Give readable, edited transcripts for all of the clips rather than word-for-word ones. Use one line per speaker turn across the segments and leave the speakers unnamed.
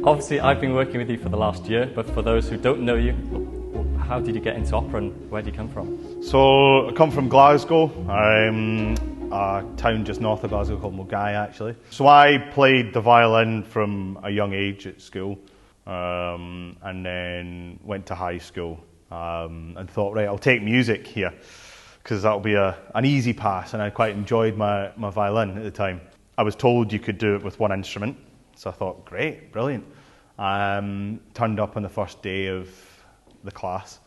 Obviously, I've been working with you for the last year, but for those who don't know you, how did you get into opera and where do you come from?
So, I come from Glasgow. I'm a town just north of Glasgow called Mulgai, actually. So I played the violin from a young age at school, and then went to high school and thought, right, I'll take music here, because that'll be an easy pass, and I quite enjoyed my violin at the time. I was told you could do it with one instrument, so I thought, great, brilliant. Turned up on the first day of the class,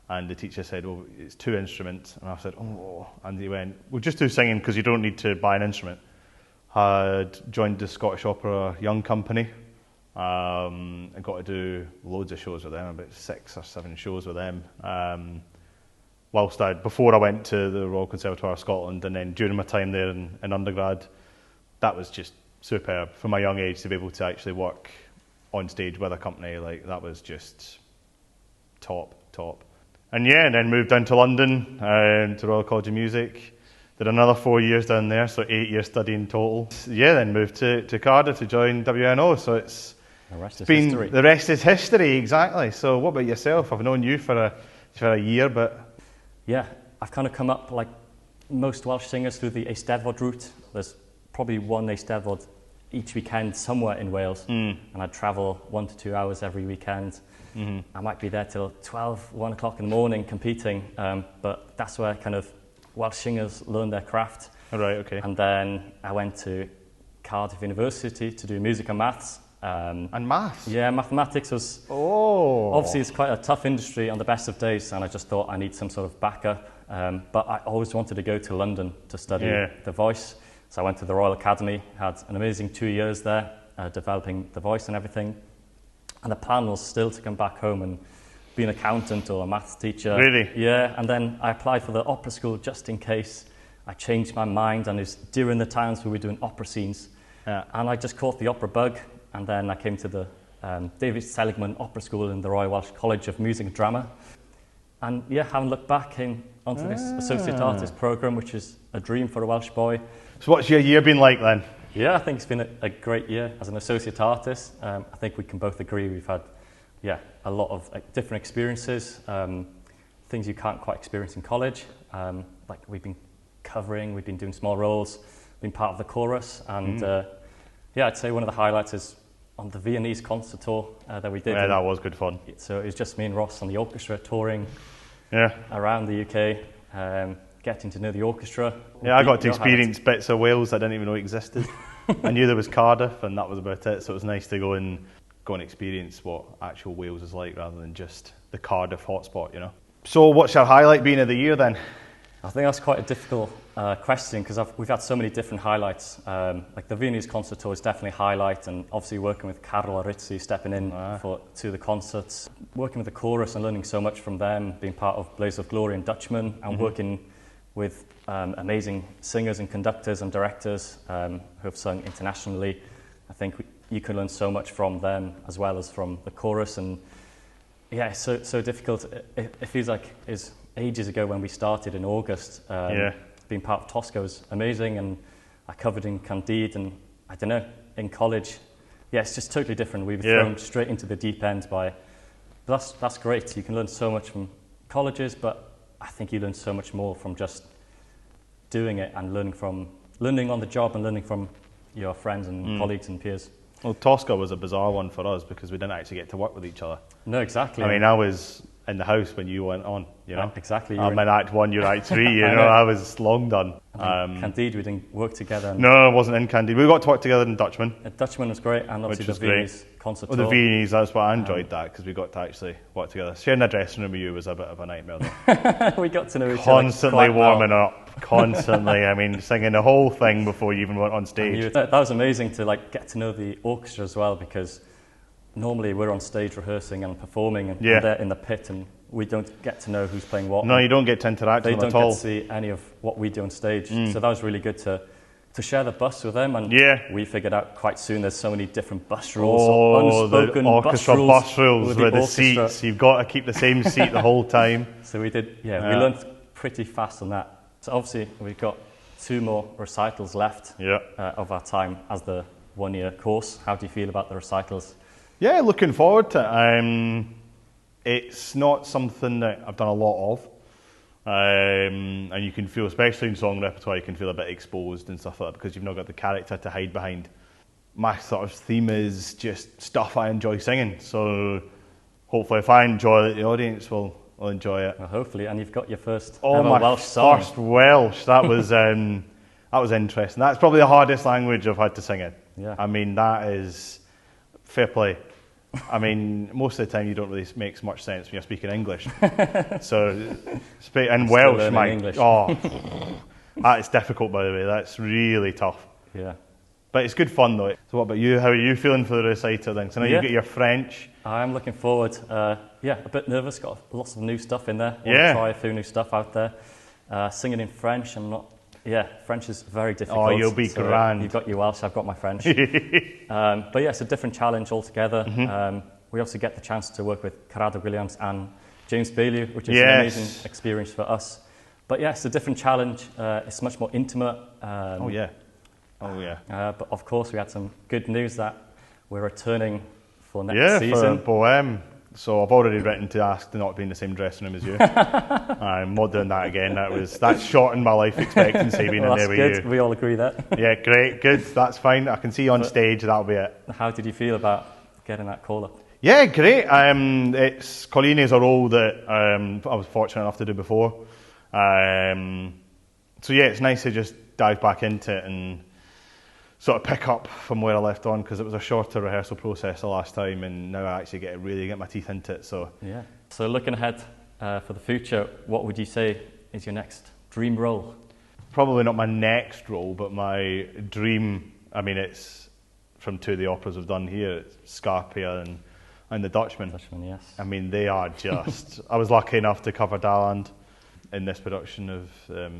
and the teacher said, oh, it's 2 instruments. And I said, oh, and he went, we'll just do singing because you don't need to buy an instrument. Had joined the Scottish Opera Young Company, and got to do loads of shows with them, about 6 or 7 shows with them. Before I went to the Royal Conservatoire of Scotland, and then during my time there in undergrad, that was just superb. From a young age to be able to actually work on stage with a company, like that was just top. And yeah, and then moved down to London, to Royal College of Music. Did another 4 years down there, so 8 years studying total. Yeah, then moved to Cardiff to join WNO, so
the rest is history.
The rest is history, exactly. So what about yourself? I've known you for a year, but...
Yeah, I've kind of come up like most Welsh singers through the Eisteddfod route. There's probably one Eisteddfod each weekend somewhere in Wales, and I'd travel 1 to 2 hours every weekend. I might be there till 12, 1 o'clock in the morning competing, but that's where kind of Welsh singers learn their craft.
Oh, right, okay.
And then I went to Cardiff University to do music and maths.
And maths?
Yeah, mathematics was... Obviously, it's quite a tough industry on the best of days, and I just thought I need some sort of backup. But I always wanted to go to London to study the voice. So I went to the Royal Academy, had an amazing 2 years there, developing the voice and everything. And the plan was still to come back home and be an accountant or a maths teacher.
Really?
Yeah, and then I applied for the opera school just in case I changed my mind, and it was during the times we were doing opera scenes. Yeah. And I just caught the opera bug, and then I came to the David Seligman Opera School in the Royal Welsh College of Music and Drama. And yeah, having looked back, came onto this Associate Artist programme, which is a dream for a Welsh boy.
So what's your year been like then?
Yeah, I think it's been a great year as an associate artist. I think we can both agree we've had, a lot of different experiences, things you can't quite experience in college. Like we've been covering, we've been doing small roles, been part of the chorus, and I'd say one of the highlights is on the Viennese concert tour that we did.
Yeah, that was good fun.
So it was just me and Ross on the orchestra touring around the UK. Getting to know the orchestra. Yeah,
I got to experience bits of Wales I didn't even know existed. I knew there was Cardiff, and that was about it, so it was nice to go and experience what actual Wales is like rather than just the Cardiff hotspot, you know. So what's your highlight been of the year then?
I think that's quite a difficult question, because we've had so many different highlights. Like the Viennese concert tour is definitely a highlight, and obviously working with Carol Arizzi, stepping in to the concerts, working with the chorus and learning so much from them, being part of Blaze of Glory and Dutchman, and working with amazing singers and conductors and directors who have sung internationally. I think you can learn so much from them as well as from the chorus. And yeah, it's so difficult. It feels like it's ages ago when we started in August. Being part of Tosca was amazing, and I covered in Candide, and I don't know, in college. Yeah, it's just totally different. We were thrown straight into the deep end but that's great. You can learn so much from colleges, but I think you learn so much more from just doing it and learning on the job and learning from your friends and colleagues and peers.
Well, Tosca was a bizarre one for us because we didn't actually get to work with each other.
No, exactly.
I mean, I was in the house when you went on, you know.
Exactly.
I'm in Act 1, you're Act 3, you know, I was long done.
Candide, we didn't work together.
No, I wasn't in Candide. We got to work together in Dutchman.
Dutchman was great, and obviously the Viennese concert tour.
Well, the Viennese, that's what I enjoyed that, because we got to actually work together. Sharing a dressing room with you was a bit of a nightmare though.
We got to know each other
constantly warming up, constantly. I mean, singing the whole thing before you even went on stage.
That was amazing to get to know the orchestra as well, because normally we're on stage rehearsing and performing, and they're in the pit, and we don't get to know who's playing what.
No, you don't get to interact with them at all.
They don't get to see any of what we do on stage. So that was really good to share the bus with them. And we figured out quite soon there's so many different bus rules, unspoken
the orchestra bus rules with the
orchestra.
seats. You've got to keep the same seat the whole time.
So we did, we learned pretty fast on that. So obviously we've got 2 more recitals left of our time as the one-year course. How do you feel about the recitals?
Yeah, looking forward to it. It's not something that I've done a lot of. And you can feel, especially in song repertoire, you can feel a bit exposed and stuff like that because you've not got the character to hide behind. My sort of theme is just stuff I enjoy singing. So hopefully if I enjoy it, the audience will enjoy it.
Well, hopefully, and you've got your first
my
Welsh song.
First Welsh. That was interesting. That's probably the hardest language I've had to sing in.
Yeah.
I mean, that is fair play. I mean, most of the time you don't really make much sense when you're speaking English. And Welsh,
English.
That is difficult, by the way. That's really tough.
Yeah.
But it's good fun, though. So what about you? How are you feeling for the recital then? So now you get your French.
I'm looking forward. A bit nervous. Got lots of new stuff in there. Want to try a few new stuff out there. Singing in French, French is very difficult.
Oh, you'll be grand.
You've got your Welsh, I've got my French. But yeah, it's a different challenge altogether. We also get the chance to work with Owain Rowlands and James Bailey, which is an amazing experience for us. But yeah, it's a different challenge. It's much more intimate. But of course, we had some good news that we're returning for next season.
For Bohème. So I've already written to ask to not be in the same dressing room as you. I'm not doing that again. That's shortened my life expectancy being in there with
good.
you.
We all agree that.
Yeah, great, good. That's fine. I can see you on stage. That'll be it.
How did you feel about getting that call up?
Yeah, great. Colleen is a role that I was fortunate enough to do before. It's nice to just dive back into it and sort of pick up from where I left on because it was a shorter rehearsal process the last time, and now I actually get my teeth into it. So
looking ahead for the future, what would you say is your next dream role?
Probably not my next role, but my dream. I mean, it's from two of the operas we've done here. It's Scarpia and the Dutchman.
Yes.
I mean, they are just. I was lucky enough to cover Daland in this production of the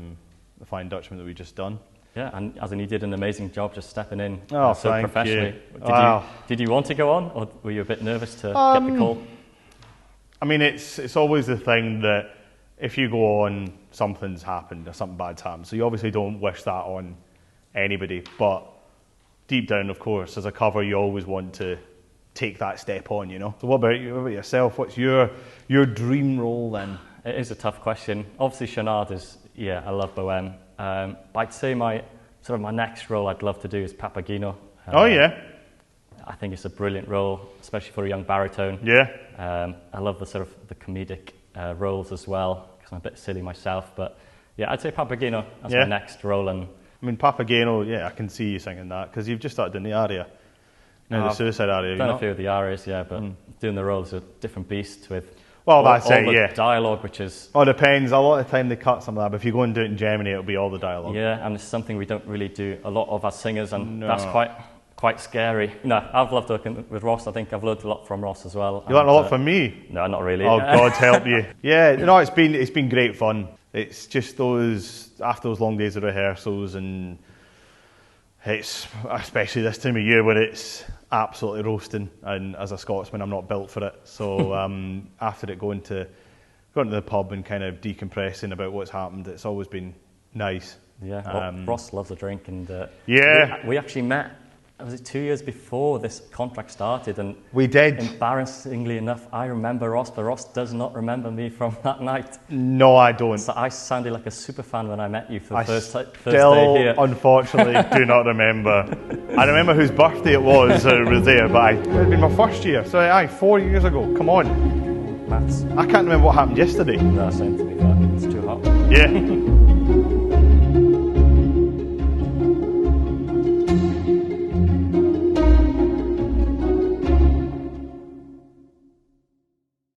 Fine Dutchman that we just done.
Yeah, and as in you did an amazing job just stepping in
so
professionally. Did you want to go on, or were you a bit nervous to get the call?
I mean, it's always the thing that if you go on, something's happened or something bad's happened. So you obviously don't wish that on anybody. But deep down, of course, as a cover, you always want to take that step on, you know. So what about you? What about yourself? What's your dream role then?
It is a tough question. Obviously, Sinead is, I love Bohème. But I'd say my next role I'd love to do is Papageno. I think it's a brilliant role, especially for a young baritone.
Yeah.
I love the comedic roles as well, because I'm a bit silly myself. But yeah, I'd say Papageno as my next role. And
I mean, Papageno, I can see you singing that, because you've just started doing the aria. The suicide aria.
I've done a few of the arias, but doing the roles is a different beast with
the
dialogue, which is...
Oh, it depends. A lot of the time they cut some of that, but if you go and do it in Germany, it'll be all the dialogue.
Yeah, and it's something we don't really do a lot of as singers, and that's quite scary. I've loved working with Ross. I think I've learned a lot from Ross as well.
You learned a lot from me?
No, not really.
Oh, God help you. It's been great fun. It's just after those long days of rehearsals, and it's especially this time of year where it's absolutely roasting, and as a Scotsman I'm not built for it, so after it going to the pub and kind of decompressing about what's happened, it's always been nice.
Ross loves a drink, and we actually met, was it 2 years before this contract started, and
we did.
Embarrassingly enough, I remember Ross, but Ross does not remember me from that night.
No, I don't.
So I sounded like a super fan when I met you for the first day here.
Unfortunately, do not remember. I remember whose birthday it was there, but it had been my first year. So 4 years ago. Come on.
Maths.
I can't remember what happened yesterday.
No, same to be fair. It's too hot.
Yeah.